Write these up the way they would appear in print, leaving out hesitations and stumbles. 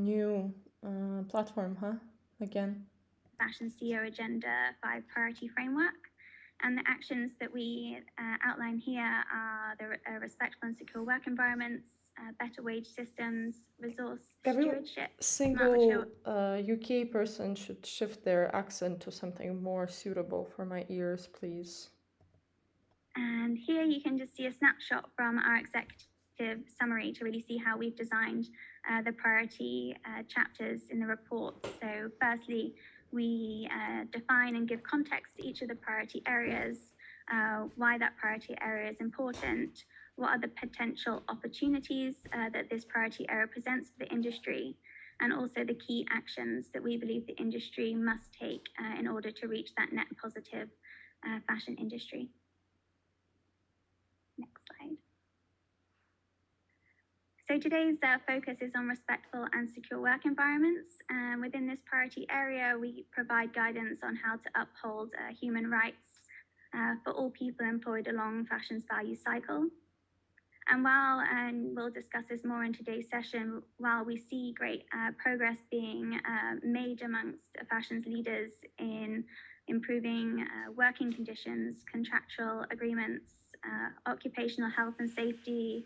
new platform, huh? Again. Fashion CEO Agenda 5 Priority Framework. And the actions that we outline here are the respectful and secure work environments, better wage systems, resource stewardship. Single UK person should shift their accent to something more suitable for my ears, please. And here you can just see a snapshot from our executive summary to really see how we've designed the priority chapters in the report. So firstly, we define and give context to each of the priority areas, why that priority area is important, what are the potential opportunities that this priority area presents for the industry, and also the key actions that we believe the industry must take in order to reach that net positive fashion industry. Next slide. So today's focus is on respectful and secure work environments. Within this priority area, we provide guidance on how to uphold human rights for all people employed along fashion's value cycle. And we'll discuss this more in today's session, while we see great progress being made amongst fashion's leaders in improving working conditions, contractual agreements, occupational health and safety,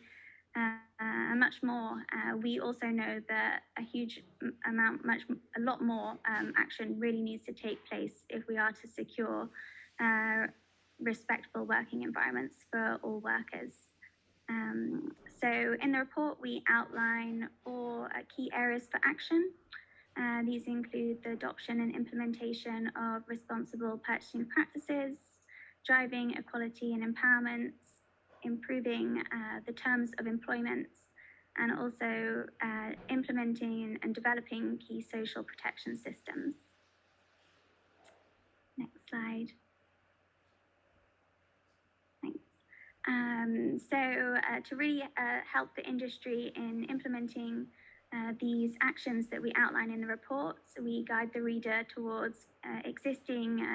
and much more. We also know that a lot more action really needs to take place if we are to secure respectful working environments for all workers. So in the report, we outline 4 key areas for action. These include the adoption and implementation of responsible purchasing practices, driving equality and empowerment, improving the terms of employment, and also implementing and developing key social protection systems. Next slide. Thanks. So to really help the industry in implementing these actions that we outline in the report, we guide the reader towards existing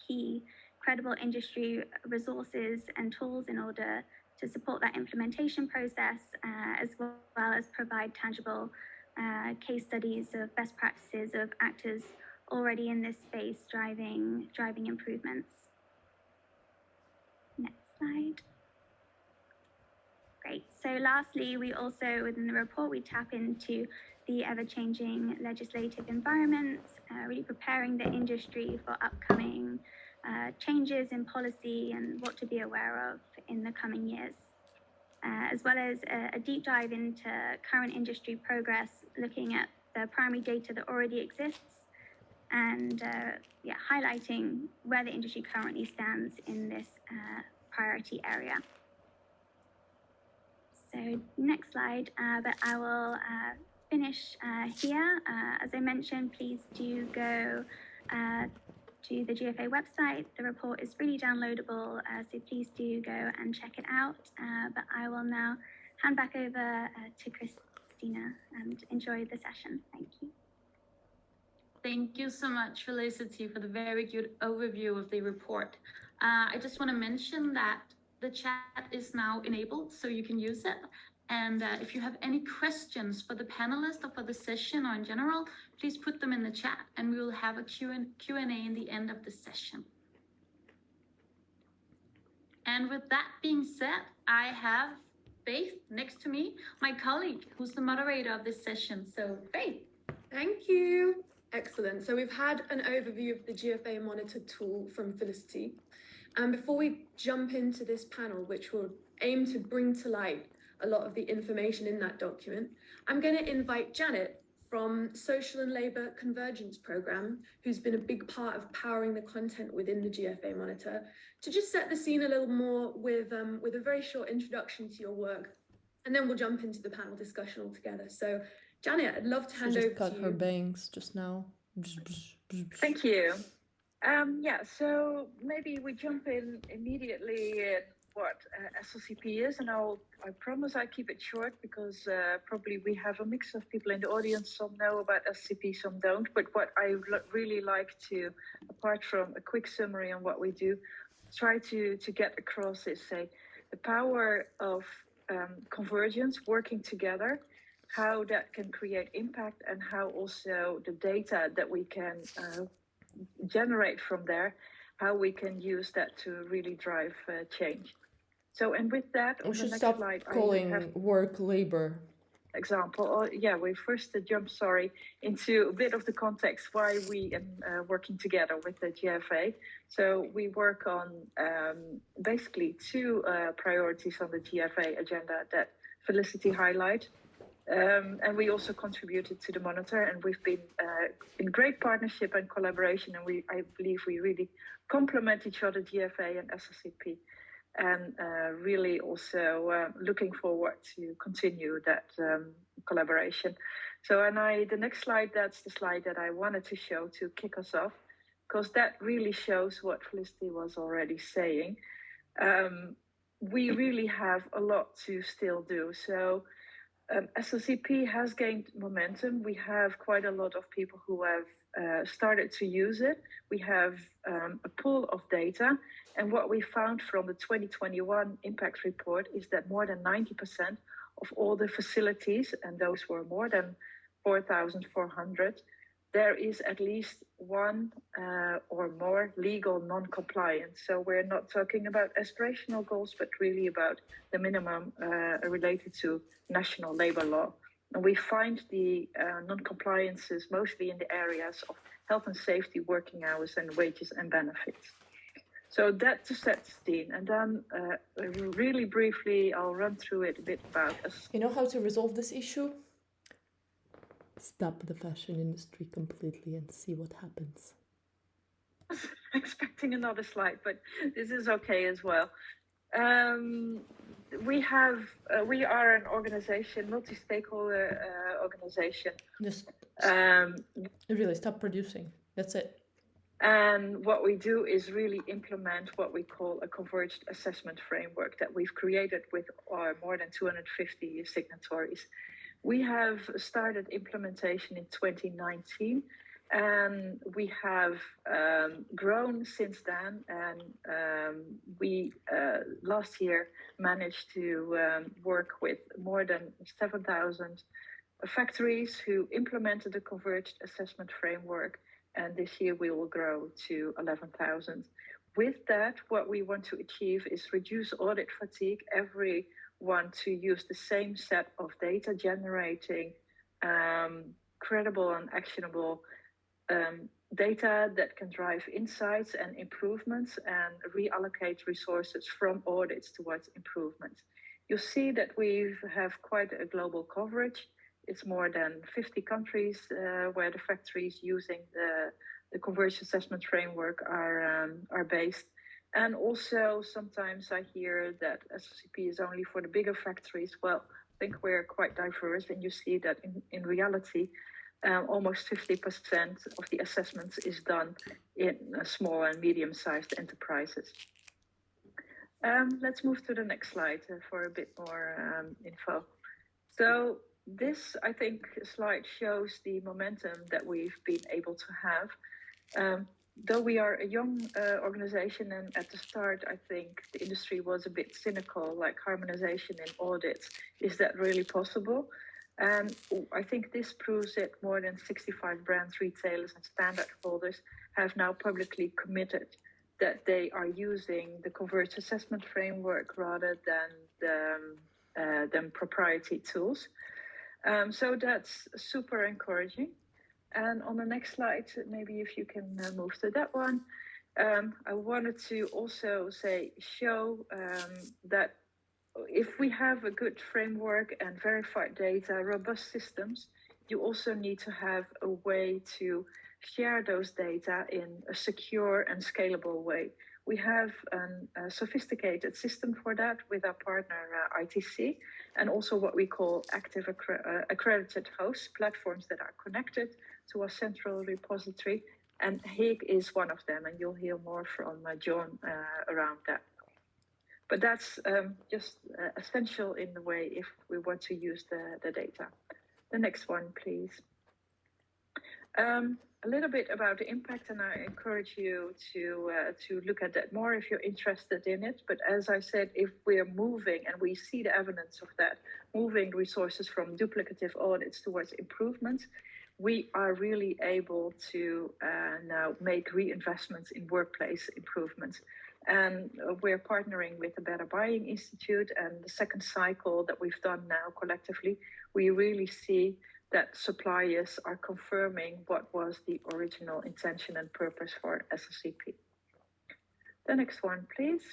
key credible industry resources and tools in order to support that implementation process, as well as provide tangible case studies of best practices of actors already in this space driving improvements. Next slide. Great. So lastly, we also, within the report, we tap into the ever-changing legislative environment, really preparing the industry for upcoming changes in policy and what to be aware of in the coming years, as well as a deep dive into current industry progress, looking at the primary data that already exists and highlighting where the industry currently stands in this priority area. So next slide, but I will finish here. As I mentioned, please do go to the GFA website. The report is freely downloadable, so please do go and check it out. But I will now hand back over to Christina and enjoy the session. Thank you. Thank you so much, Felicity, for the very good overview of the report. I just want to mention that the chat is now enabled, so you can use it. And if you have any questions for the panelists or for the session or in general, please put them in the chat and we will have a Q&A in the end of the session. And with that being said, I have Faith next to me, my colleague, who's the moderator of this session. So Faith. Thank you. Excellent. So we've had an overview of the GFA Monitor tool from Felicity. And before we jump into this panel, which will aim to bring to light a lot of the information in that document, I'm going to invite Janet from Social and Labour Convergence Programme, who's been a big part of powering the content within the GFA Monitor, to just set the scene a little more with a very short introduction to your work. And then we'll jump into the panel discussion altogether. So Janet, I'd love to hand over to you. She just cut her bangs just now. Thank you. So maybe we jump in immediately at what SLCP is, and I promise I keep it short because probably we have a mix of people in the audience. Some know about SLCP, some don't. But what I really like to, apart from a quick summary on what we do, try to get across is, say, the power of convergence, working together, how that can create impact, and how also the data that we can generate from there, how we can use that to really drive change. So, and with that, We on the should next stop slide, calling I have work labor. example. Oh, yeah, we first jump, into a bit of the context why we are working together with the GFA. So we work on basically two priorities on the GFA agenda that Felicity highlight. And we also contributed to the monitor, and we've been in great partnership and collaboration, and I believe we really complement each other, GFA and SLCP, and really also looking forward to continue that collaboration. So, and the next slide, that's the slide that I wanted to show to kick us off, because that really shows what Felicity was already saying. We really have a lot to still do. So SLCP has gained momentum. We have quite a lot of people who have started to use it. We have a pool of data. And what we found from the 2021 impact report is that more than 90% of all the facilities, and those were more than 4,400, there is at least one or more legal non-compliance. So we're not talking about aspirational goals, but really about the minimum related to national labor law. And we find the non-compliances mostly in the areas of health and safety, working hours, and wages and benefits. So that to set the scene. And then really briefly, I'll run through it a bit about us. You know how to resolve this issue? Stop the fashion industry completely and see what happens. Expecting another slide, but this is okay as well. We are an organization, multi-stakeholder organization. Just really stop producing. That's it. And what we do is really implement what we call a converged assessment framework that we've created with our more than 250 signatories. We have started implementation in 2019, and we have grown since then. And we last year managed to work with more than 7,000 factories who implemented the converged assessment framework. And this year we will grow to 11,000. With that, what we want to achieve is reduce audit fatigue. Everyone to use the same set of data, generating credible and actionable data that can drive insights and improvements, and reallocate resources from audits towards improvements. You'll see that we have quite a global coverage. It's more than 50 countries where the factories using the converged assessment framework are based. And also sometimes I hear that SLCP is only for the bigger factories. Well, I think we're quite diverse, and you see that in reality, almost 50% of the assessments is done in small and medium-sized enterprises. Let's move to the next slide for a bit more info. So this, I think, slide shows the momentum that we've been able to have. Though we are a young organization, and at the start, I think the industry was a bit cynical, like harmonization in audits. Is that really possible? And I think this proves it. More than 65 brands, retailers, and standard holders have now publicly committed that they are using the converged assessment framework rather than proprietary tools. So that's super encouraging. And on the next slide, maybe if you can move to that one, I wanted to also show that if we have a good framework and verified data, robust systems, you also need to have a way to share those data in a secure and scalable way. We have a sophisticated system for that with our partner ITC, and also what we call active accredited hosts, platforms that are connected to a central repository. And Hague is one of them, and you'll hear more from John around that. But that's just essential in the way if we want to use the data. The next one, please. A little bit about the impact, and I encourage you to look at that more if you're interested in it. But as I said, if we're moving, and we see the evidence of that, moving resources from duplicative audits towards improvements, we are really able to now make reinvestments in workplace improvements. And we're partnering with the Better Buying Institute, and the second cycle that we've done now collectively, we really see that suppliers are confirming what was the original intention and purpose for SLCP. The next one, please.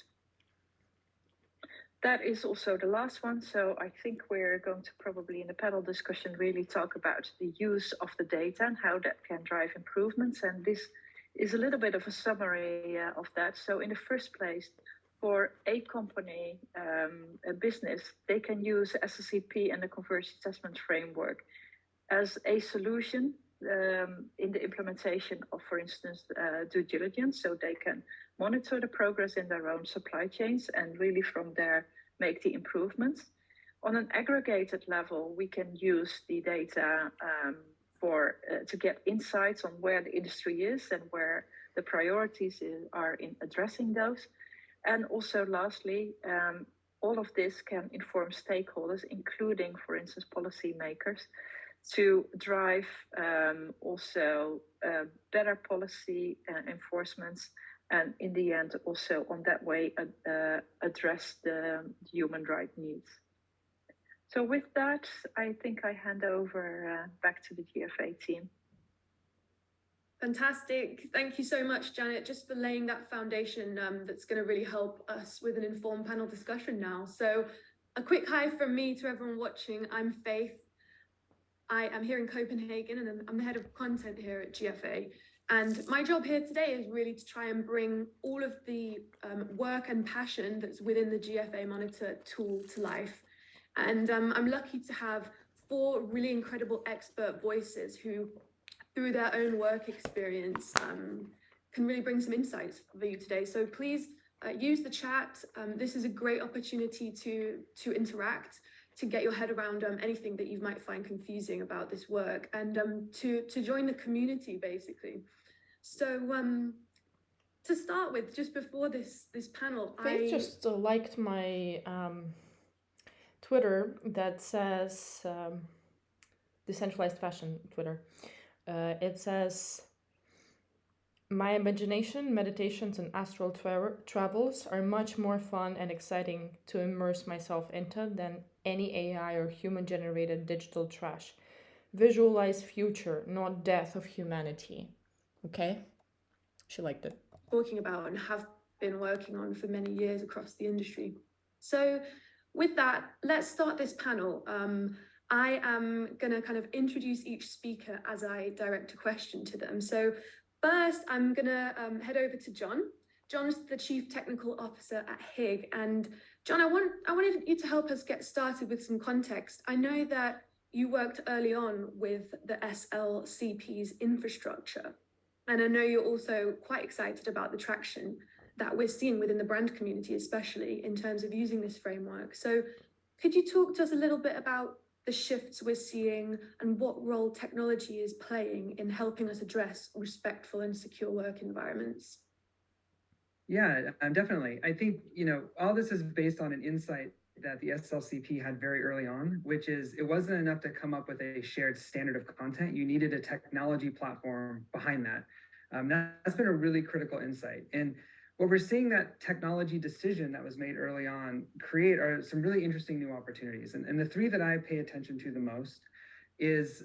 That is also the last one. So I think we're going to probably in the panel discussion really talk about the use of the data and how that can drive improvements. And this is a little bit of a summary of that. So in the first place, for a company, a business, they can use SLCP and the conversion assessment framework as a solution in the implementation of, for instance, due diligence, so they can monitor the progress in their own supply chains and really from there make the improvements. On an aggregated level, we can use the data to get insights on where the industry is and where the priorities are in addressing those. And also lastly, all of this can inform stakeholders, including, for instance, policymakers, to drive also better policy enforcements, and in the end also on that way address the human rights needs. So with that, I think I hand over back to the GFA team. Fantastic. Thank you so much, Janet, just for laying that foundation that's going to really help us with an informed panel discussion now. So a quick hi from me to everyone watching. I'm Faith. I am here in Copenhagen, and I'm the head of content here at GFA. And my job here today is really to try and bring all of the work and passion that's within the GFA Monitor tool to life. And I'm lucky to have 4 really incredible expert voices who, through their own work experience, can really bring some insights for you today. So please use the chat. This is a great opportunity to interact, to get your head around anything that you might find confusing about this work, and to join the community, basically. So to start with, just before this panel, I just liked my Twitter that says decentralized fashion Twitter. It says, my imagination, meditations, and astral travels are much more fun and exciting to immerse myself into than any AI or human-generated digital trash. Visualize future, not death of humanity. Okay? She liked it. Talking about and have been working on for many years across the industry. So with that, let's start this panel. I am going to kind of introduce each speaker as I direct a question to them. So first, I'm going to head over to John. John's the Chief Technical Officer at HIG. And John, I wanted you to help us get started with some context. I know that you worked early on with the SLCP's infrastructure. And I know you're also quite excited about the traction that we're seeing within the brand community, especially in terms of using this framework. So could you talk to us a little bit about the shifts we're seeing and what role technology is playing in helping us address respectful and secure work environments? Yeah, definitely. I think, all this is based on an insight that the SLCP had very early on, which is it wasn't enough to come up with a shared standard of content. You needed a technology platform behind that. That's been a really critical insight. And what we're seeing that technology decision that was made early on create are some really interesting new opportunities. And the 3 that I pay attention to the most is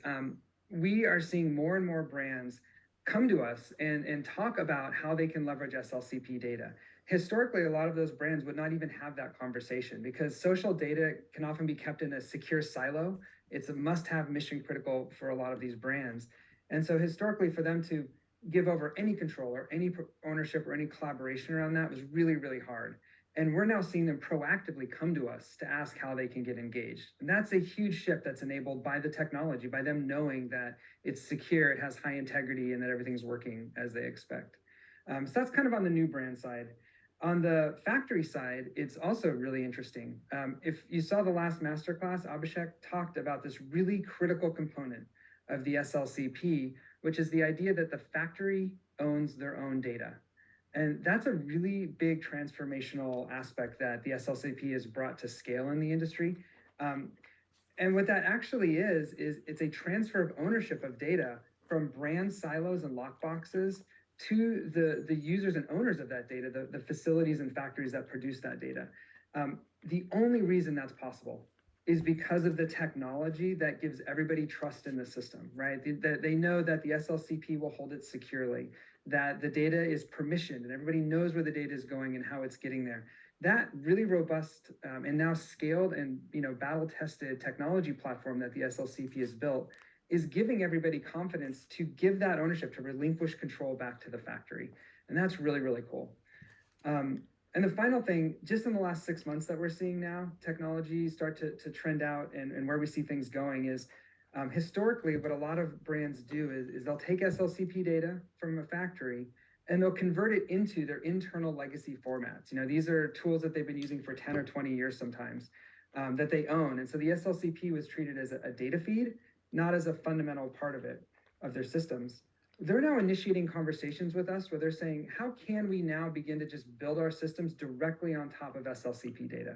we are seeing more and more brands come to us and talk about how they can leverage SLCP data. Historically, a lot of those brands would not even have that conversation because social data can often be kept in a secure silo. It's a must-have mission critical for a lot of these brands. And so historically, for them to give over any control or any ownership or any collaboration around that was really, really hard. And we're now seeing them proactively come to us to ask how they can get engaged. And that's a huge shift that's enabled by the technology, by them knowing that it's secure, it has high integrity, and that everything's working as they expect. So that's kind of on the new brand side. On the factory side, it's also really interesting. If you saw the last masterclass, Abhishek talked about this really critical component of the SLCP, which is the idea that the factory owns their own data. And that's a really big transformational aspect that the SLCP has brought to scale in the industry. And what that actually is it's a transfer of ownership of data from brand silos and lockboxes to the users and owners of that data, the facilities and factories that produce that data. The only reason that's possible is because of the technology that gives everybody trust in the system, right? They know that the SLCP will hold it securely, that the data is permissioned and everybody knows where the data is going and how it's getting there. That really robust and now scaled and battle-tested technology platform that the SLCP has built is giving everybody confidence to give that ownership, to relinquish control back to the factory. And that's really, really cool. And the final thing, just in the last 6 months that we're seeing now, technology start to trend out and where we see things going is historically what a lot of brands do is they'll take SLCP data from a factory and they'll convert it into their internal legacy formats. These are tools that they've been using for 10 or 20 years sometimes that they own. And so the SLCP was treated as a data feed, not as a fundamental part of their systems. They're now initiating conversations with us where they're saying, how can we now begin to just build our systems directly on top of SLCP data?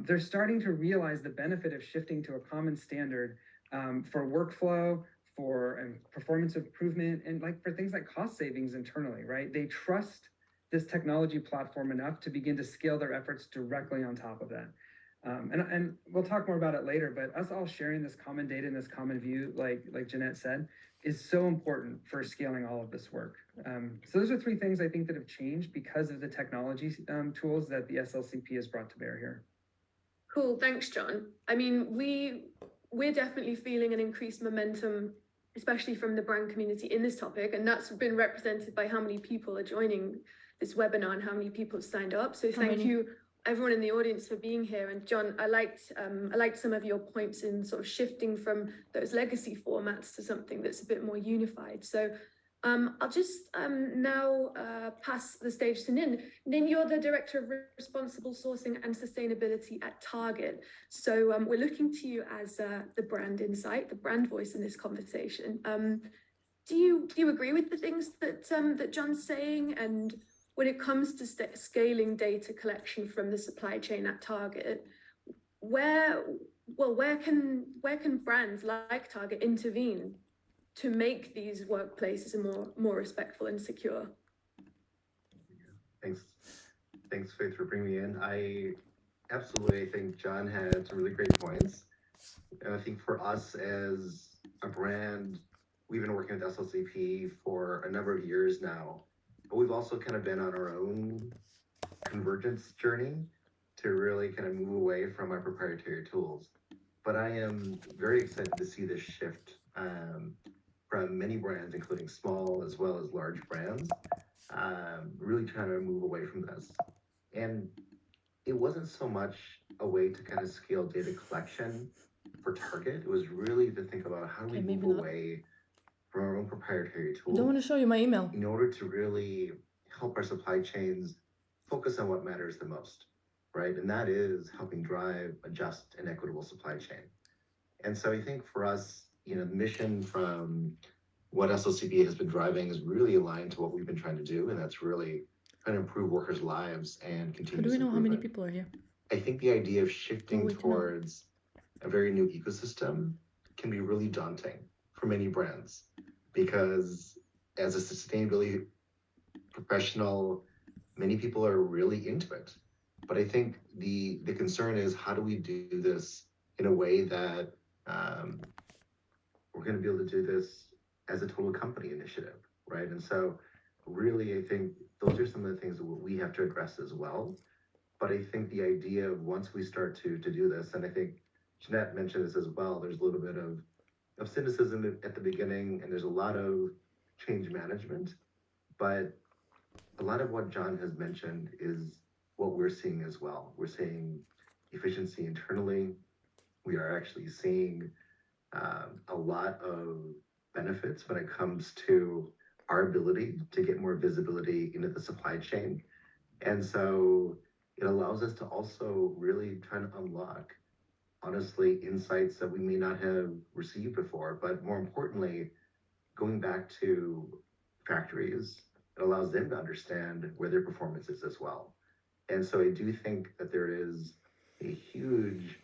They're starting to realize the benefit of shifting to a common standard for workflow, for performance improvement, and for things like cost savings internally, right? They trust this technology platform enough to begin to scale their efforts directly on top of that. And we'll talk more about it later, but us all sharing this common data and this common view, like Jeanette said, is so important for scaling all of this work. So those are 3 things I think that have changed because of the technology tools that the SLCP has brought to bear here. Cool, thanks, John. I mean, we're definitely feeling an increased momentum, especially from the brand community in this topic, and that's been represented by how many people are joining this webinar and how many people have signed up. So thank you everyone in the audience for being here. And John, I liked some of your points in sort of shifting from those legacy formats to something that's a bit more unified. So I'll just now pass the stage to Nin. Nin, you're the Director of Responsible Sourcing and Sustainability at Target. So we're looking to you as the brand insight, the brand voice in this conversation. Do you agree with the things that John's saying? And when it comes to scaling data collection from the supply chain at Target, where can brands like Target intervene to make these workplaces more respectful and secure? Thanks, Faith, for bringing me in. I think John had some really great points. And I think for us as a brand, we've been working with SLCP for a number of years now, but we've also kind of been on our own convergence journey to really kind of move away from our proprietary tools. But I am very excited to see this shift from many brands, including small as well as large brands, really trying to move away from this. And it wasn't so much a way to kind of scale data collection for Target. It was really to think about how do we move away from our own proprietary tools. I don't want to show you my email. In order to really help our supply chains focus on what matters the most, right? And that is helping drive a just and equitable supply chain. And so I think for us, the mission from what SLCP has been driving is really aligned to what we've been trying to do, and that's really trying to improve workers' lives and continuous How do we know how many improvement. people are here? I think the idea of shifting we can know. towards a very new ecosystem can be really daunting for many brands, because as a sustainability professional, many people are really into it. But I think the concern is, how do we do this in a way that we're going to be able to do this as a total company initiative, right? And so really, I think those are some of the things that we have to address as well. But I think the idea of once we start to do this, and I think Jeanette mentioned this as well, there's a little bit of cynicism at the beginning, and there's a lot of change management. But a lot of what John has mentioned is what we're seeing as well. We're seeing efficiency internally. We are actually seeing a lot of benefits when it comes to our ability to get more visibility into the supply chain. And so it allows us to also really try to unlock honestly insights that we may not have received before. But more importantly, going back to factories, it allows them to understand where their performance is as well. And so I do think that there is a huge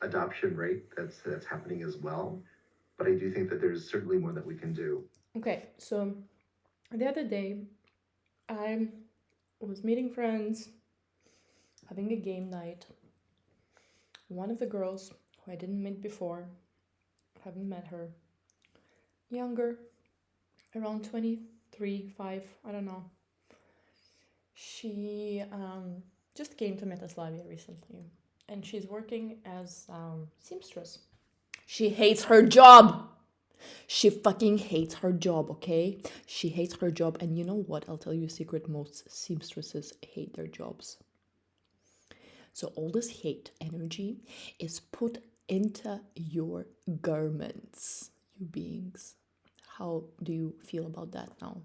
adoption rate that's happening as well. But I do think that there's certainly more that we can do. Okay, so the other day I was meeting friends, having a game night. One of the girls who I didn't meet before, haven't met her, younger, around 23, 5, I don't know. She just came to Metaslavia recently, and she's working as seamstress. She hates her job. She fucking hates her job, okay? She hates her job, and you know what? I'll tell you a secret. Most seamstresses hate their jobs. So all this hate energy is put into your garments, you beings. How do you feel about that now?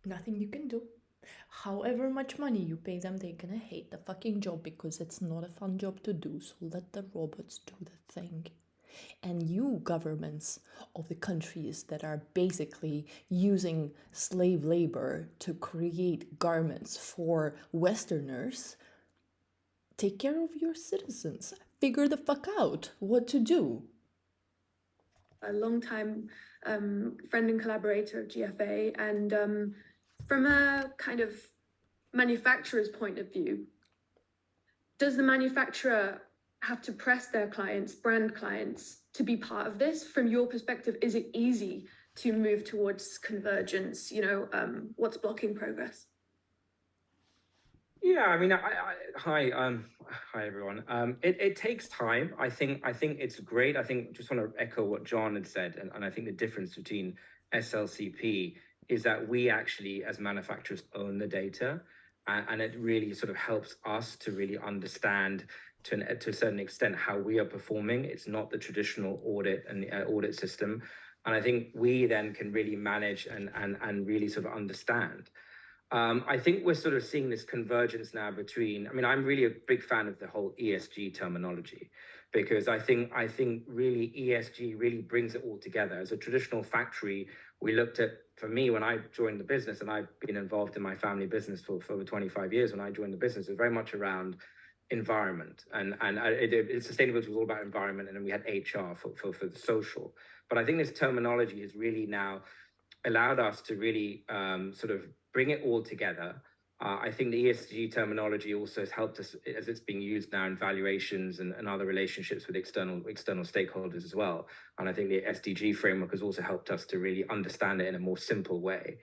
Nothing you can do. However much money you pay them, they're gonna hate the fucking job because it's not a fun job to do. So let the robots do the thing. And you governments of the countries that are basically using slave labor to create garments for Westerners, take care of your citizens. Figure the fuck out what to do. A long-time friend and collaborator of GFA, and from a kind of manufacturer's point of view, does the manufacturer have to press their clients, brand clients, to be part of this? From your perspective, is it easy to move towards convergence? What's blocking progress? Yeah, I mean, hi everyone. It takes time. I think it's great. I think just want to echo what John had said, and I think the difference between SLCP is that we actually, as manufacturers, own the data, and it really sort of helps us to really understand to a certain extent how we are performing. It's not the traditional audit and audit system, and I think we then can really manage and really sort of understand. I think we're sort of seeing this convergence now between, I mean, I'm really a big fan of the whole ESG terminology, because I think really ESG really brings it all together. As a traditional factory, we looked at, for me, when I joined the business, and I've been involved in my family business for over 25 years, when I joined the business, it was very much around environment, and sustainability was all about environment, and then we had HR for the social. But I think this terminology has really now allowed us to really sort of bring it all together. I think the ESG terminology also has helped us as it's being used now in valuations and other relationships with external stakeholders as well. And I think the SDG framework has also helped us to really understand it in a more simple way.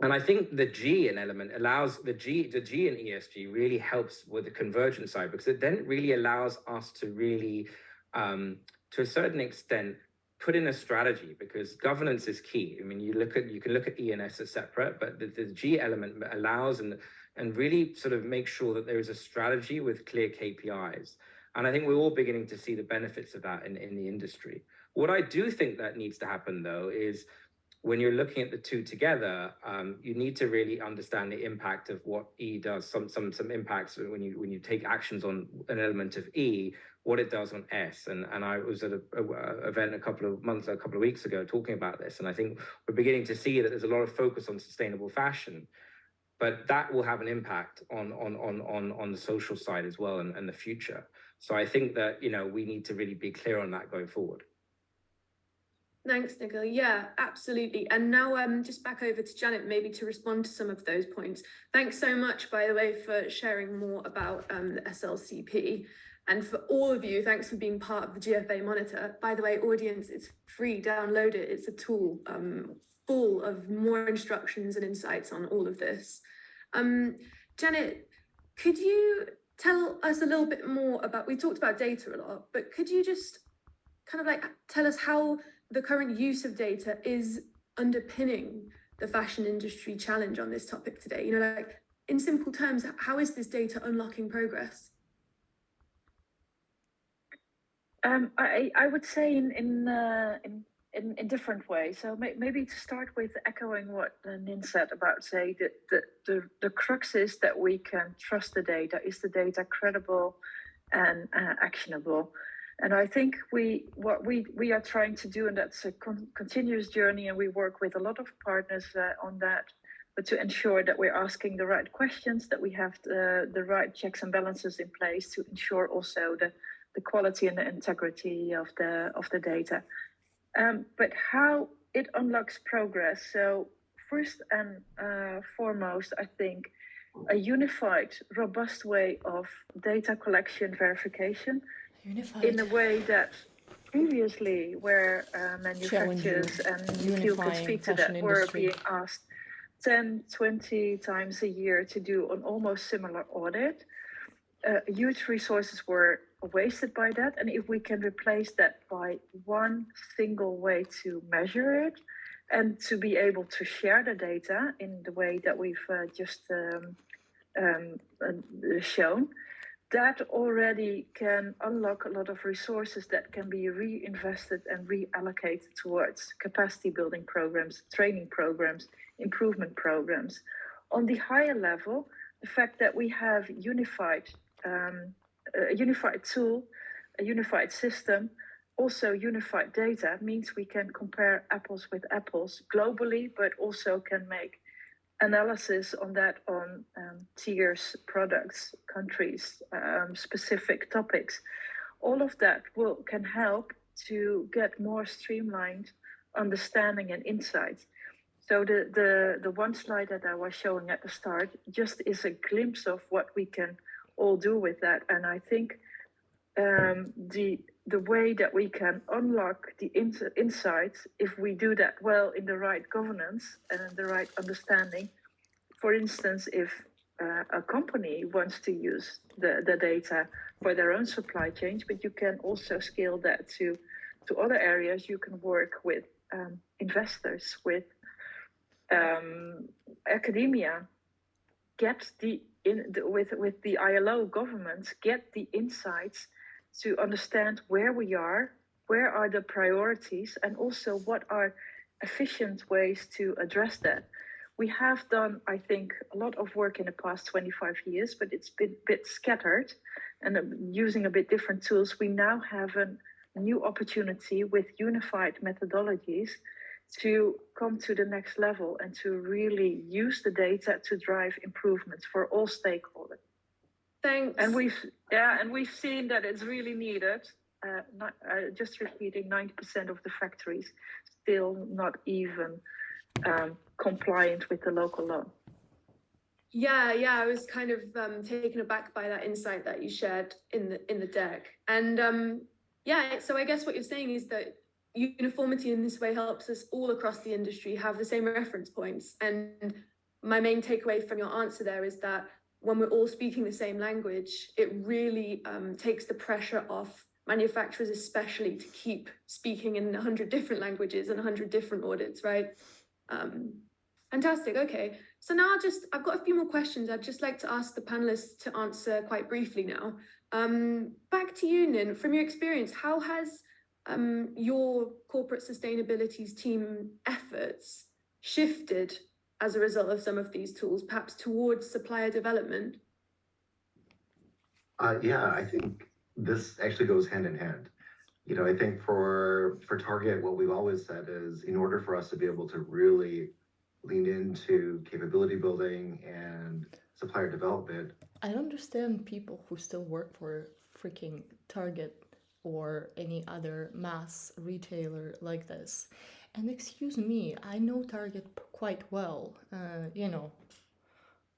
And I think the G in element allows the G in ESG really helps with the convergence side, because it then really allows us to really, to a certain extent, put in a strategy, because governance is key. I mean, you can look at E and S as separate, but the G element allows and really sort of make sure that there is a strategy with clear KPIs. And I think we're all beginning to see the benefits of that in the industry. What I do think that needs to happen, though, is when you're looking at the two together, you need to really understand the impact of what E does. Some impacts when you take actions on an element of E, what it does on S. And I was at an event a couple of weeks ago talking about this. And I think we're beginning to see that there's a lot of focus on sustainable fashion, but that will have an impact on the social side as well, and the future. So I think that, we need to really be clear on that going forward. Thanks, Nicola. Yeah, absolutely. And now just back over to Janet, maybe to respond to some of those points. Thanks so much, by the way, for sharing more about the SLCP. And for all of you, thanks for being part of the GFA Monitor. By the way, audience, it's free, download it. It's a tool full of more instructions and insights on all of this. Janet, could you tell us a little bit more about, we talked about data a lot, but could you just kind of like tell us how the current use of data is underpinning the fashion industry challenge on this topic today? Like in simple terms, how is this data unlocking progress? I would say in in different ways. So maybe to start with echoing what Nin said about, say, the crux is that we can trust the data. Is the data credible and actionable? And I think what we are trying to do, and that's a continuous journey, and we work with a lot of partners on that, but to ensure that we're asking the right questions, that we have the right checks and balances in place to ensure also the quality and the integrity of the data. But how it unlocks progress. So first and foremost, I think a unified, robust way of data collection verification in a way that previously where manufacturers and you can speak to that were being asked 10, 20 times a year to do an almost similar audit. Huge resources were wasted by that. And if we can replace that by one single way to measure it and to be able to share the data in the way that we've just shown, that already can unlock a lot of resources that can be reinvested and reallocated towards capacity building programs, training programs, improvement programs. On the higher level, the fact that we have a unified tool, a unified system, also unified data means we can compare apples with apples globally, but also can make analysis on that on tiers, products, countries, specific topics. All of that can help to get more streamlined understanding and insights. So the one slide that I was showing at the start just is a glimpse of what we can all do with that. And I think the way that we can unlock the insights, if we do that well in the right governance and the right understanding, for instance, if a company wants to use the data for their own supply chains, but you can also scale that to other areas. You can work with investors, with academia, with the ILO governments, get the insights to understand where we are, where are the priorities, and also what are efficient ways to address that. We have done, I think, a lot of work in the past 25 years, but it's been a bit scattered and using a bit different tools. We now have a new opportunity with unified methodologies to come to the next level and to really use the data to drive improvements for all stakeholders. Thanks. And we've seen that it's really needed. Just repeating, 90% of the factories still not even compliant with the local law. Yeah, I was kind of taken aback by that insight that you shared in the deck. And so I guess what you're saying is that uniformity in this way helps us all across the industry have the same reference points. And my main takeaway from your answer there is that when we're all speaking the same language, it really takes the pressure off manufacturers, especially, to keep speaking in 100 different languages and 100 different audits, right? Fantastic. Okay. So now I've got a few more questions I'd just like to ask the panelists to answer quite briefly now. Back to you, Nin. From your experience, how has your corporate sustainability team efforts shifted as a result of some of these tools, perhaps towards supplier development? I think this actually goes hand in hand. You know, I think for Target, what we've always said is, in order for us to be able to really lean into capability building and supplier development. I don't understand people who still work for freaking Target or any other mass retailer like this. And excuse me, I know Target quite well. I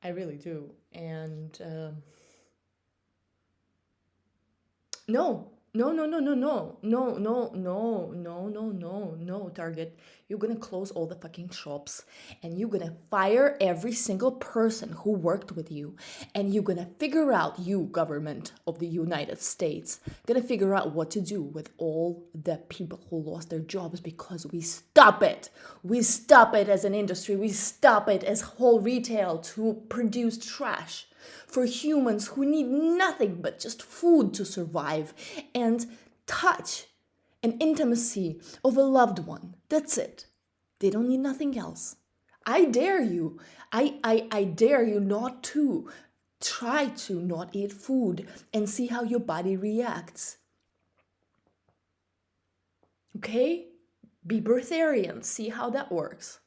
really do. And no, Target. You're gonna close all the fucking shops and you're gonna fire every single person who worked with you, and you're gonna figure out, you government of the United States, gonna figure out what to do with all the people who lost their jobs, because we stop it. We stop it as an industry. We stop it as whole retail to produce trash for humans who need nothing but just food to survive and touch and intimacy of a loved one. That's it. They don't need nothing else. I dare you. I dare you not to. Try to not eat food and see how your body reacts. Okay? Be birtharian. See how that works.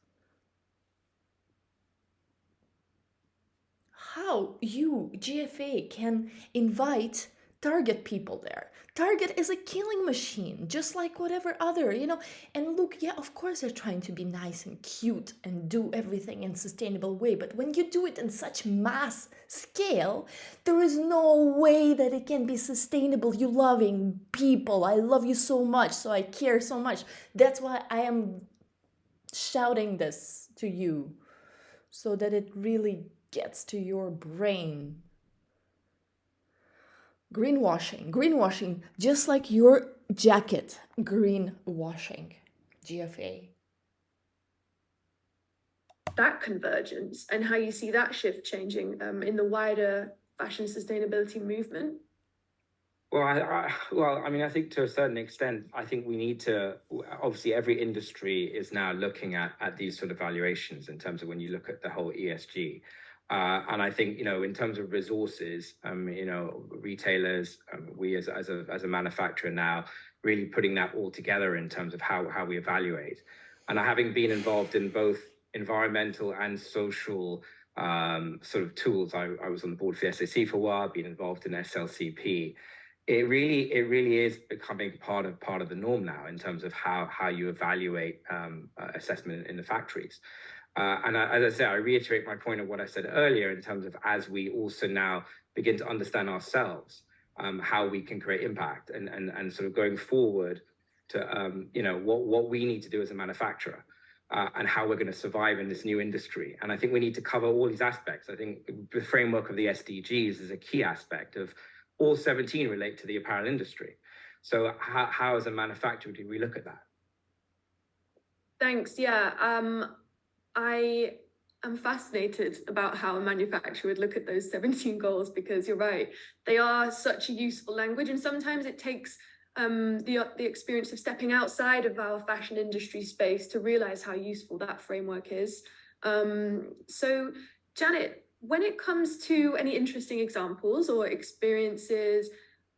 How you, GFA, can invite Target people there. Target is a killing machine, just like whatever other, And look, yeah, of course they're trying to be nice and cute and do everything in a sustainable way. But when you do it in such mass scale, there is no way that it can be sustainable. You loving people. I love you so much, so I care so much. That's why I am shouting this to you, so that it really gets to your brain. Greenwashing, just like your jacket, greenwashing, GFA. That convergence and how you see that shift changing in the wider fashion sustainability movement? Well, I think to a certain extent, I think we need to, obviously every industry is now looking at these sort of valuations in terms of when you look at the whole ESG. And I think, in terms of resources, retailers, we as a manufacturer now really putting that all together in terms of how we evaluate. And having been involved in both environmental and social sort of tools, I was on the board for the SAC for a while, been involved in SLCP. It really is becoming part of the norm now in terms of how you evaluate assessment in the factories. And as I say, I reiterate my point of what I said earlier in terms of as we also now begin to understand ourselves, how we can create impact and sort of going forward to, what we need to do as a manufacturer and how we're going to survive in this new industry. And I think we need to cover all these aspects. I think the framework of the SDGs is a key aspect of all 17 relate to the apparel industry. So how as a manufacturer do we look at that? Thanks. Yeah. I am fascinated about how a manufacturer would look at those 17 goals, because you're right, they are such a useful language, and sometimes it takes the experience of stepping outside of our fashion industry space to realize how useful that framework is. So Janet, when it comes to any interesting examples or experiences,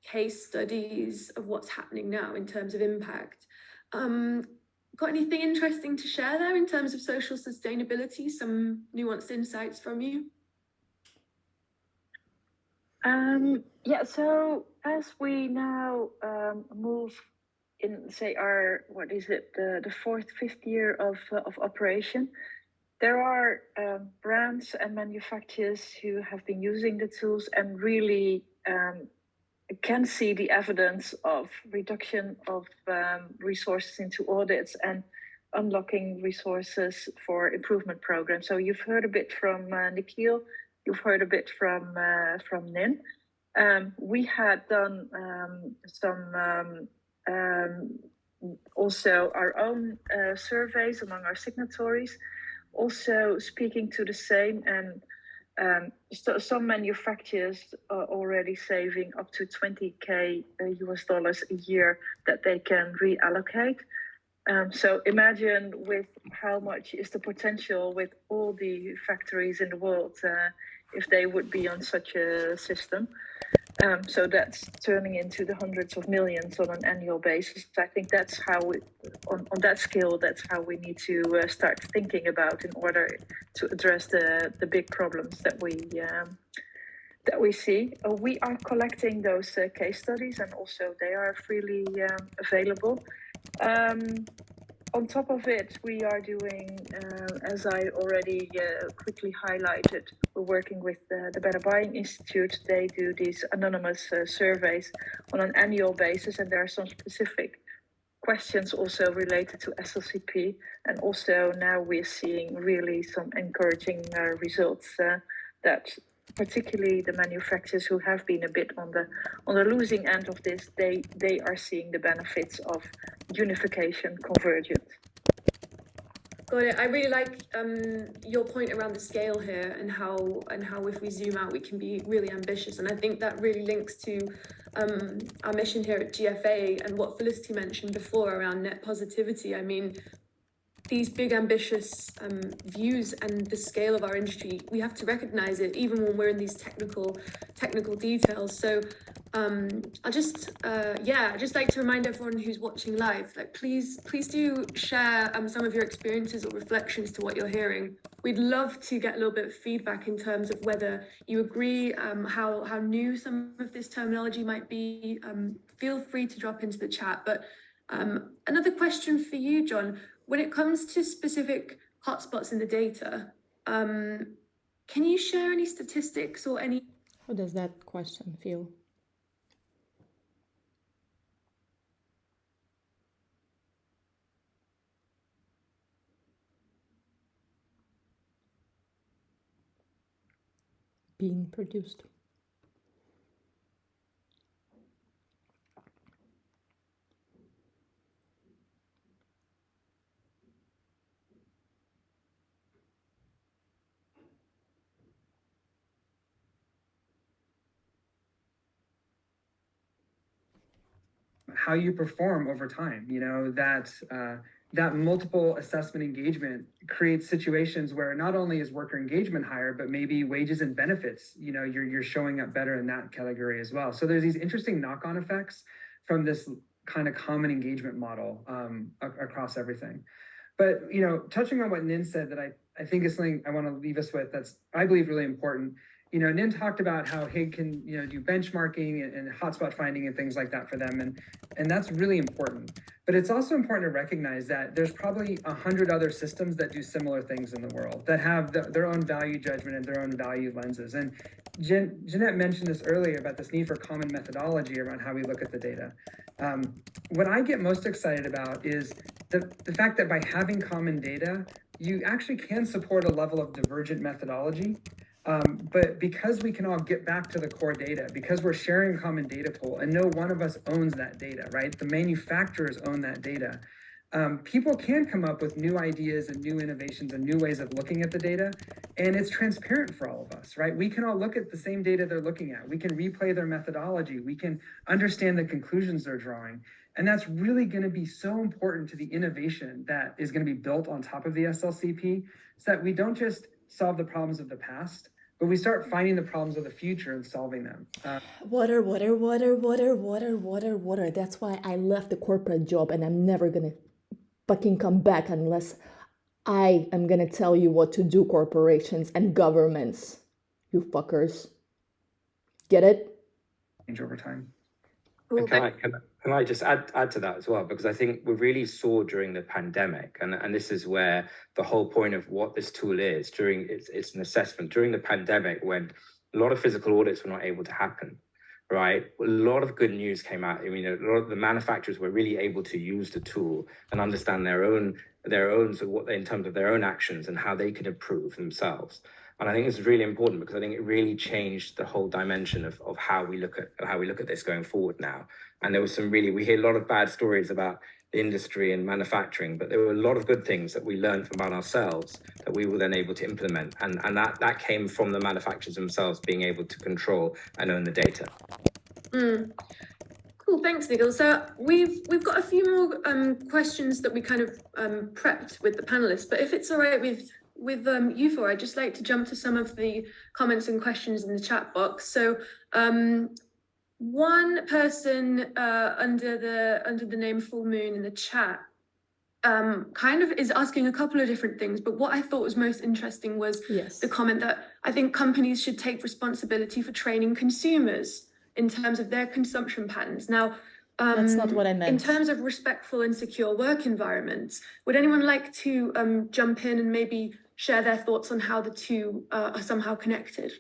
case studies of what's happening now in terms of impact, got anything interesting to share there in terms of social sustainability? Some nuanced insights from you? Yeah, so as we now move in, say, the fourth, fifth year of operation, there are brands and manufacturers who have been using the tools and really can see the evidence of reduction of resources into audits and unlocking resources for improvement programs. So you've heard a bit from Nikhil, you've heard a bit from Nin. We had done some also our own surveys among our signatories, also speaking to the same, and so some manufacturers are already saving up to $20,000 US a year that they can reallocate. So imagine with how much is the potential with all the factories in the world if they would be on such a system. So that's turning into the hundreds of millions on an annual basis. I think that's how we, on that scale, that's how we need to start thinking about in order to address the big problems that we see. We are collecting those case studies, and also they are freely available. On top of it, we are doing, as I already quickly highlighted, we're working with the Better Buying Institute. They do these anonymous surveys on an annual basis, and there are some specific questions also related to SLCP. And also now we're seeing really some encouraging results that particularly the manufacturers who have been a bit on the losing end of this, they are seeing the benefits of unification, convergence. Got it. I really like your point around the scale here, and how if we zoom out, we can be really ambitious. And I think that really links to our mission here at GFA and what Felicity mentioned before around net positivity. I mean, these big ambitious views and the scale of our industry, we have to recognize it even when we're in these technical details. So I'd just like to remind everyone who's watching live, like please do share some of your experiences or reflections to what you're hearing. We'd love to get a little bit of feedback in terms of whether you agree, how new some of this terminology might be. Feel free to drop into the chat. But another question for you, John. When it comes to specific hotspots in the data, can you share any statistics or any? How does that question feel? Being produced. How you perform over time, you know, that multiple assessment engagement creates situations where not only is worker engagement higher, but maybe wages and benefits, you know, you're showing up better in that category as well. So there's these interesting knock-on effects from this kind of common engagement model across everything. But, you know, touching on what Nin said, that I think is something I want to leave us with that's, I believe, really important. You know, Nin talked about how HIG can, you know, do benchmarking and hotspot finding and things like that for them. And that's really important. But it's also important to recognize that there's probably 100 other systems that do similar things in the world that have their own value judgment and their own value lenses. And Jeanette mentioned this earlier about this need for common methodology around how we look at the data. What I get most excited about is the fact that by having common data, you actually can support a level of divergent methodology. But because we can all get back to the core data, because we're sharing a common data pool and no one of us owns that data, right? The manufacturers own that data. People can come up with new ideas and new innovations and new ways of looking at the data, and it's transparent for all of us, right? We can all look at the same data they're looking at. We can replay their methodology. We can understand the conclusions they're drawing. And that's really going to be so important to the innovation that is going to be built on top of the SLCP, so that we don't just solve the problems of the past, but we start finding the problems of the future and solving them. Water. That's why I left the corporate job, and I'm never gonna fucking come back unless I am gonna tell you what to do, corporations and governments. You fuckers. Get it? Change over time. And can I just add to that as well? Because I think we really saw during the pandemic, and this is where the whole point of what this tool is, during it's an assessment during the pandemic, when a lot of physical audits were not able to happen, right? A lot of good news came out. I mean, a lot of the manufacturers were really able to use the tool and understand their own so what they, in terms of their own actions and how they could improve themselves. And I think it's really important because I think it really changed the whole dimension of how we look at this going forward now. And there was we hear a lot of bad stories about the industry and manufacturing, but there were a lot of good things that we learned about ourselves that we were then able to implement. And that came from the manufacturers themselves being able to control and own the data. Cool, thanks, Nigel. So we've got a few more questions that we kind of prepped with the panelists, but if it's all right with you four, I'd just like to jump to some of the comments and questions in the chat box. So one person under the name Full Moon in the chat kind of is asking a couple of different things, but what I thought was most interesting was the comment that I think companies should take responsibility for training consumers in terms of their consumption patterns. Now, that's not what I meant. In terms of respectful and secure work environments, would anyone like to jump in and maybe share their thoughts on how the two are somehow connected?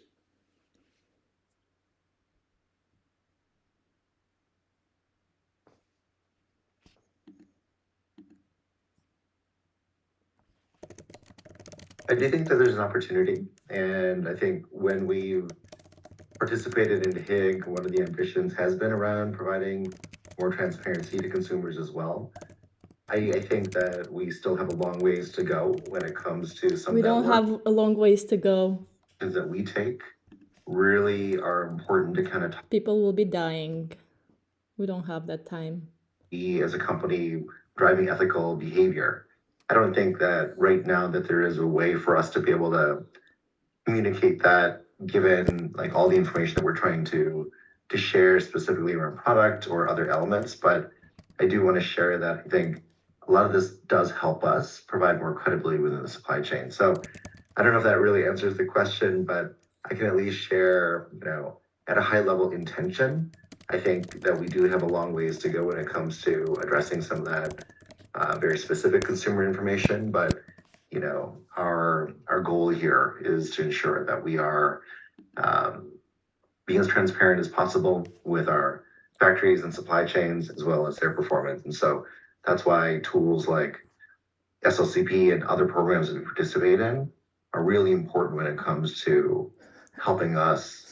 I do think that there's an opportunity, and I think when we've participated in HIG, one of the ambitions has been around providing more transparency to consumers as well. I think that we still have a long ways to go when it comes to some We don't have a long ways to go. that we take really are important to kind of People will be dying. We don't have that time. be as a company driving ethical behavior. I don't think that right now that there is a way for us to be able to communicate that given like all the information that we're trying to share specifically around product or other elements. But I do want to share that I think a lot of this does help us provide more credibility within the supply chain. So I don't know if that really answers the question, but I can at least share, at a high level intention. I think that we do have a long ways to go when it comes to addressing some of that very specific consumer information. But our goal here is to ensure that we are being as transparent as possible with our factories and supply chains as well as their performance. And so that's why tools like SLCP and other programs that we participate in are really important when it comes to helping us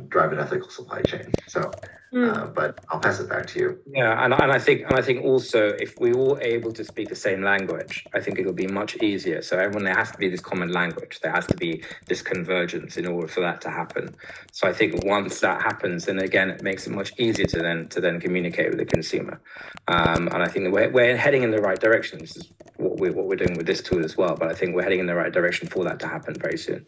drive an ethical supply chain. So, but I'll pass it back to you. Yeah, and I think also if we all able to speak the same language, I think it'll be much easier. So there has to be this common language. There has to be this convergence in order for that to happen. So I think once that happens, then again it makes it much easier to then communicate with the consumer. And I think that we're heading in the right direction. This is what we're doing with this tool as well. But I think we're heading in the right direction for that to happen very soon.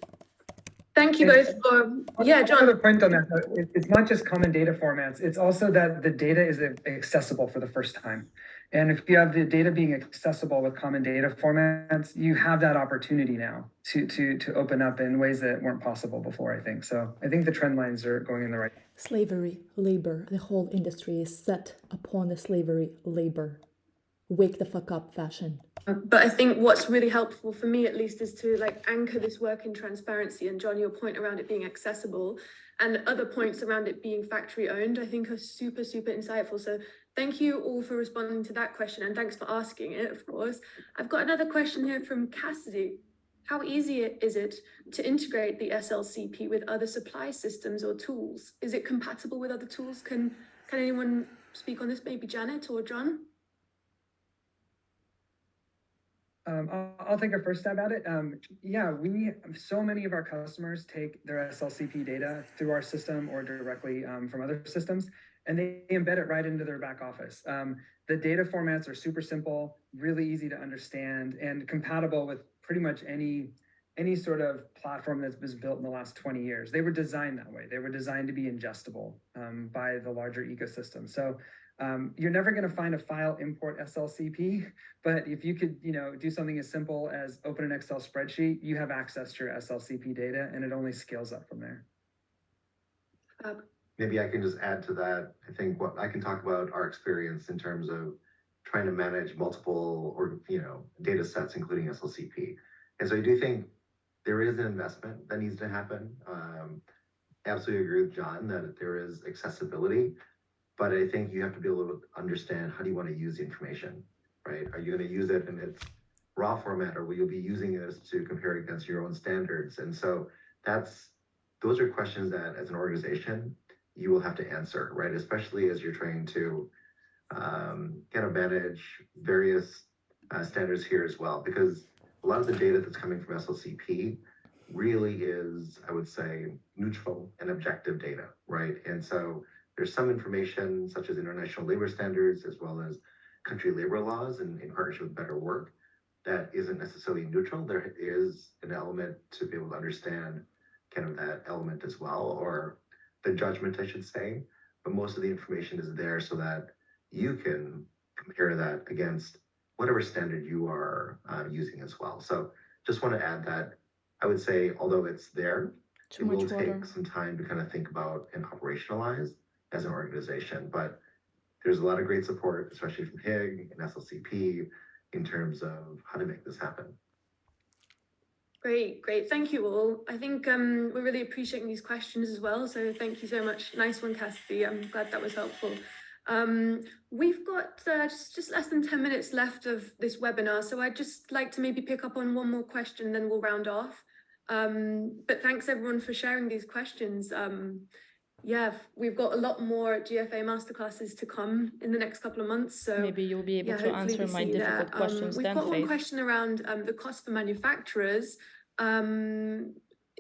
Thank you both for, John. Another point on that, it's not just common data formats, it's also that the data is accessible for the first time. And if you have the data being accessible with common data formats, you have that opportunity now to open up in ways that weren't possible before, I think. So I think the trend lines are going in the right. Slavery, labor, the whole industry is set upon the slavery, labor. Wake the fuck up, fashion. But I think what's really helpful for me, at least, is to anchor this work in transparency. And John, your point around it being accessible and other points around it being factory owned, I think are super, super insightful. So thank you all for responding to that question. And thanks for asking it, of course. I've got another question here from Cassidy. How easy is it to integrate the SLCP with other supply systems or tools? Is it compatible with other tools? Can anyone speak on this? Maybe Janet or John? I'll take a first stab at it. So many of our customers take their SLCP data through our system or directly from other systems, and they embed it right into their back office. The data formats are super simple, really easy to understand, and compatible with pretty much any sort of platform that was built in the last 20 years. They were designed that way. They were designed to be ingestible by the larger ecosystem. So you're never going to find a file import SLCP, but if you could, do something as simple as open an Excel spreadsheet, you have access to your SLCP data, and it only scales up from there. Maybe I can just add to that. I think what I can talk about our experience in terms of trying to manage multiple data sets, including SLCP. And so I do think there is an investment that needs to happen. Absolutely agree with John that there is accessibility. But I think you have to be able to understand how do you want to use the information, right? Are you going to use it in its raw format, or will you be using this to compare it against your own standards? And so those are questions that as an organization, you will have to answer, right? Especially as you're trying to kind of manage various standards here as well, because a lot of the data that's coming from SLCP really is, I would say, neutral and objective data, right? And so there's some information such as international labor standards as well as country labor laws and in partnership with Better Work that isn't necessarily neutral. There is an element to be able to understand kind of that element as well, or the judgment, I should say. But most of the information is there so that you can compare that against whatever standard you are using as well. So just want to add that I would say, although it's there, it will take some time to kind of think about and operationalize as an organization, but there's a lot of great support, especially from HIG and SLCP, in terms of how to make this happen. Great. Thank you all. I think we're really appreciating these questions as well. So thank you so much. Nice one, Cassidy. I'm glad that was helpful. We've got just less than 10 minutes left of this webinar. So I'd just like to maybe pick up on one more question, then we'll round off. But thanks everyone for sharing these questions. We've got a lot more GFA masterclasses to come in the next couple of months. So maybe you'll be able to answer my difficult questions we've then, got one Faith. question around the cost for manufacturers.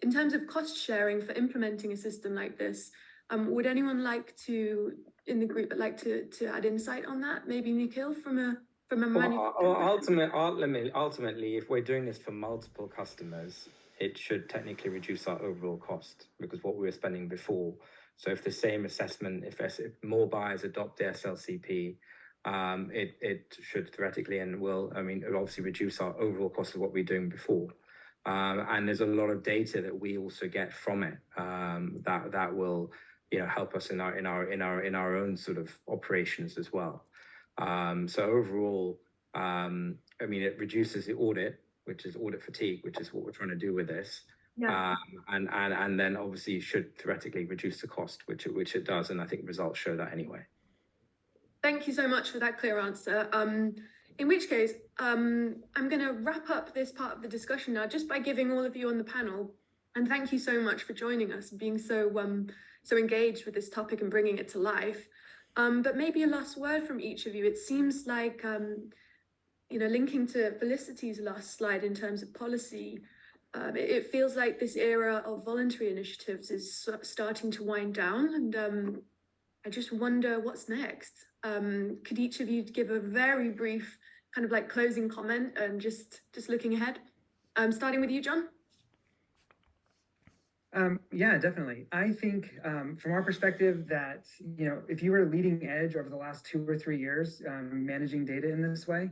in terms of cost sharing for implementing a system like this, would anyone like to, in the group, add insight on that? Maybe Nikhil from a Ultimately, if we're doing this for multiple customers, it should technically reduce our overall cost because what we were spending before. So if the same assessment, if more buyers adopt the SLCP, it should theoretically and will, it will obviously reduce our overall cost of what we were doing before. And there's a lot of data that we also get from it that will, help us in our own sort of operations as well. So overall, it reduces the audit, which is audit fatigue, which is what we're trying to do with this. Yeah. And then obviously should theoretically reduce the cost, which it does, and I think results show that anyway. Thank you so much for that clear answer. In which case, I'm going to wrap up this part of the discussion now just by giving all of you on the panel, and thank you so much for joining us and being so engaged with this topic and bringing it to life. But maybe a last word from each of you. It seems like, linking to Felicity's last slide in terms of policy, it feels like this era of voluntary initiatives is starting to wind down, and I just wonder what's next. Could each of you give a very brief kind of like closing comment and just looking ahead? Starting with you, John. Yeah, definitely. I think from our perspective that, if you were leading edge over the last 2 or 3 years managing data in this way,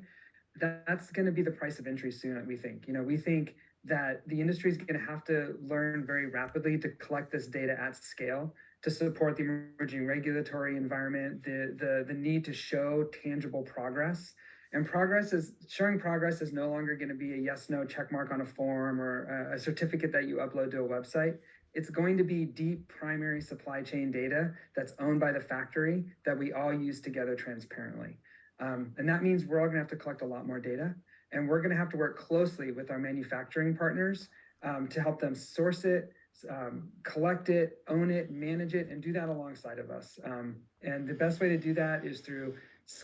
that's going to be the price of entry soon, we think. We think that the industry is going to have to learn very rapidly to collect this data at scale to support the emerging regulatory environment, the need to show tangible progress. And showing progress is no longer going to be a yes/no check mark on a form or a certificate that you upload to a website. It's going to be deep primary supply chain data that's owned by the factory that we all use together transparently. And that means we're all going to have to collect a lot more data, and we're going to have to work closely with our manufacturing partners to help them source it, collect it, own it, manage it, and do that alongside of us. And the best way to do that is through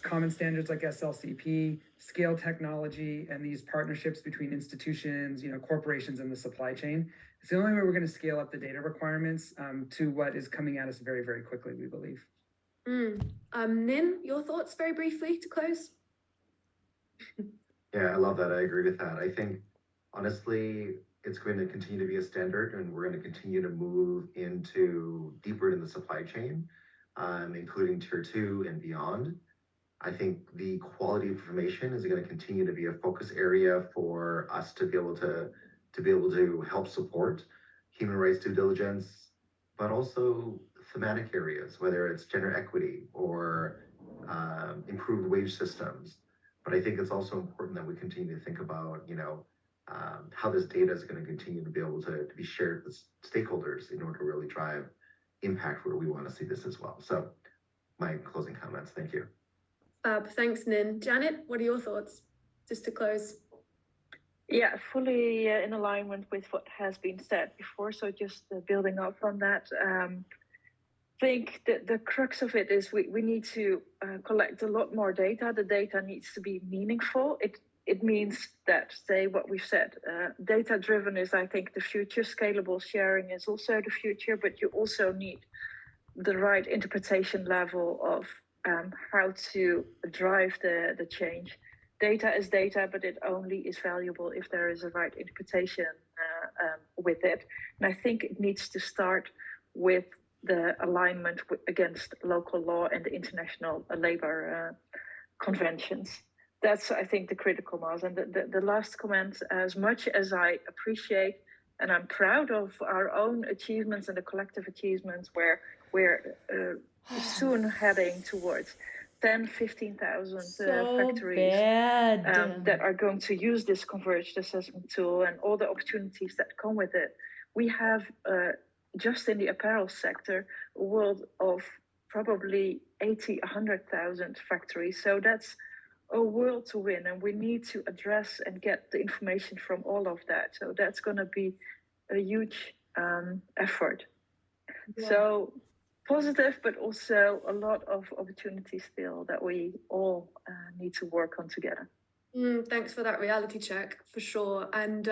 common standards like SLCP, scale technology, and these partnerships between institutions, corporations, and the supply chain. It's the only way we're going to scale up the data requirements to what is coming at us very, very quickly, we believe. Nin, your thoughts very briefly to close? Yeah, I love that. I agree with that. I think, honestly, it's going to continue to be a standard, and we're going to continue to move deeper into the supply chain, including tier 2 and beyond. I think the quality of information is going to continue to be a focus area for us to be able to help support human rights due diligence, but also thematic areas, whether it's gender equity or improved wage systems. But I think it's also important that we continue to think about, how this data is going to continue to be able to be shared with stakeholders in order to really drive impact where we want to see this as well. So my closing comments. Thank you. Thanks, Nin. Janet, what are your thoughts, just to close? Yeah, fully in alignment with what has been said before. So just building up on that, I think that the crux of it is we need to collect a lot more data. The data needs to be meaningful. It means that, say what we've said, data-driven is, I think, the future. Scalable sharing is also the future, but you also need the right interpretation level of how to drive the change. Data is data, but it only is valuable if there is a right interpretation with it. And I think it needs to start with the alignment against local law and the international labor conventions. That's, I think, the critical mass. And the last comment, as much as I appreciate and I'm proud of our own achievements and the collective achievements where we're soon heading towards 10, 15,000 factories that are going to use this converged assessment tool and all the opportunities that come with it. We have, just in the apparel sector, a world of probably 80, 100,000 factories. So that's a world to win, and we need to address and get the information from all of that. So that's going to be a huge effort. Yeah. So positive, but also a lot of opportunities still that we all need to work on together. Thanks for that reality check, for sure. And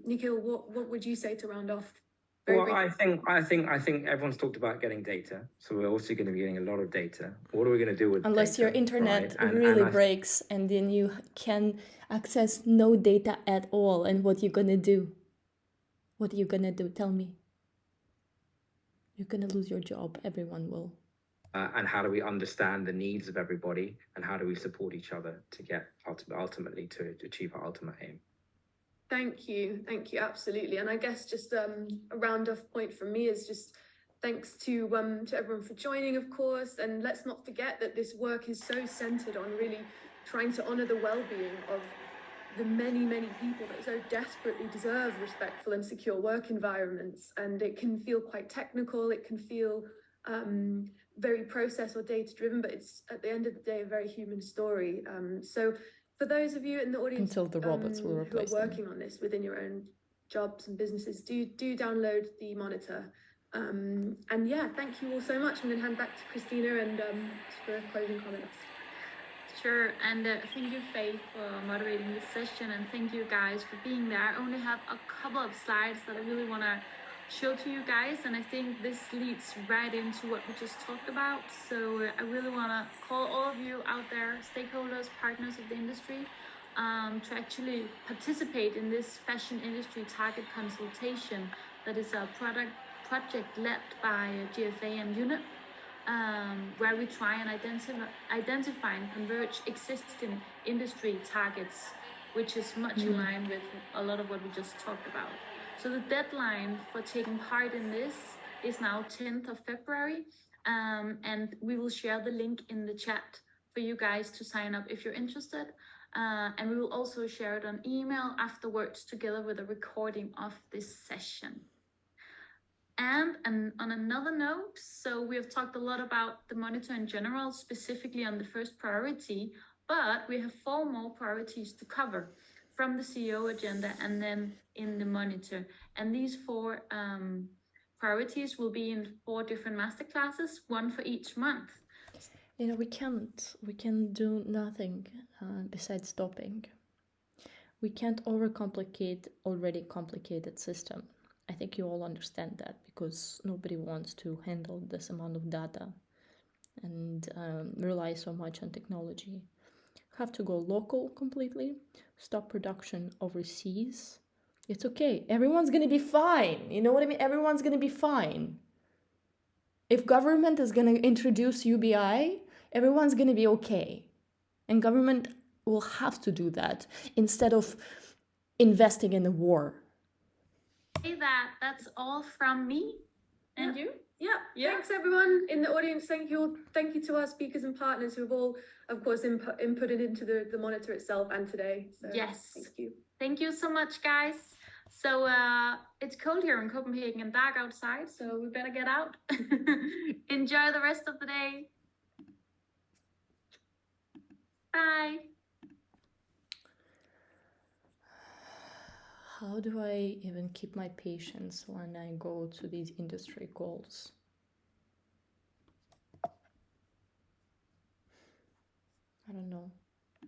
Nikhil, what would you say to round off? Well, brief- I think everyone's talked about getting data, so we're also going to be getting a lot of data. What are we going to do with Unless data, your internet right? And really I breaks and then you can access no data at all. And what you gonna do? What are you gonna do? Tell me. You're gonna lose your job. Everyone will. and how do we understand the needs of everybody, and how do we support each other to get ultimately to achieve our ultimate aim? Thank you, absolutely. And I guess just a round-off point from me is just thanks to everyone for joining, of course. And let's not forget that this work is so centered on really trying to honor the well-being of the many, many people that so desperately deserve respectful and secure work environments. And it can feel quite technical, it can feel very process or data-driven, but it's at the end of the day a very human story. So for those of you in the audience Until the robots will who are replace them. working on this within your own jobs and businesses, do download the monitor. And yeah, thank you all so much. I'm going to hand back to Christina and for a closing comments. Sure, and thank you, Faith, for moderating this session, and thank you guys for being there. I only have a couple of slides that I really want to show to you guys, and I think this leads right into what we just talked about. So I really want to call all of you out there, stakeholders, partners of the industry, to actually participate in this fashion industry target consultation that is a project led by GFA and UNEP. Where we try and identify and converge existing industry targets, which is much in line with a lot of what we just talked about. So the deadline for taking part in this is now 10th of February, and we will share the link in the chat for you guys to sign up if you're interested. And we will also share it on email afterwards together with a recording of this session. And on another note, so we have talked a lot about the monitor in general, specifically on the first priority, but we have 4 more priorities to cover from the CEO agenda and then in the monitor. And these 4 priorities will be in 4 different masterclasses, 1 for each month. You know, we can do nothing besides stopping. We can't overcomplicate already complicated system. I think you all understand that because nobody wants to handle this amount of data and rely so much on technology. Have to go local completely, stop production overseas. It's okay. Everyone's going to be fine. You know what I mean? Everyone's going to be fine. If government is going to introduce UBI, everyone's going to be okay. And government will have to do that instead of investing in the war. That's all from me. And you? Yeah. Thanks everyone in the audience. Thank you to our speakers and partners who have all, of course, inputted into the monitor itself and today. So, yes. Thank you. Thank you so much, guys. So it's cold here in Copenhagen and dark outside, so we better get out. Enjoy the rest of the day. Bye. How do I even keep my patience when I go to these industry calls? I don't know.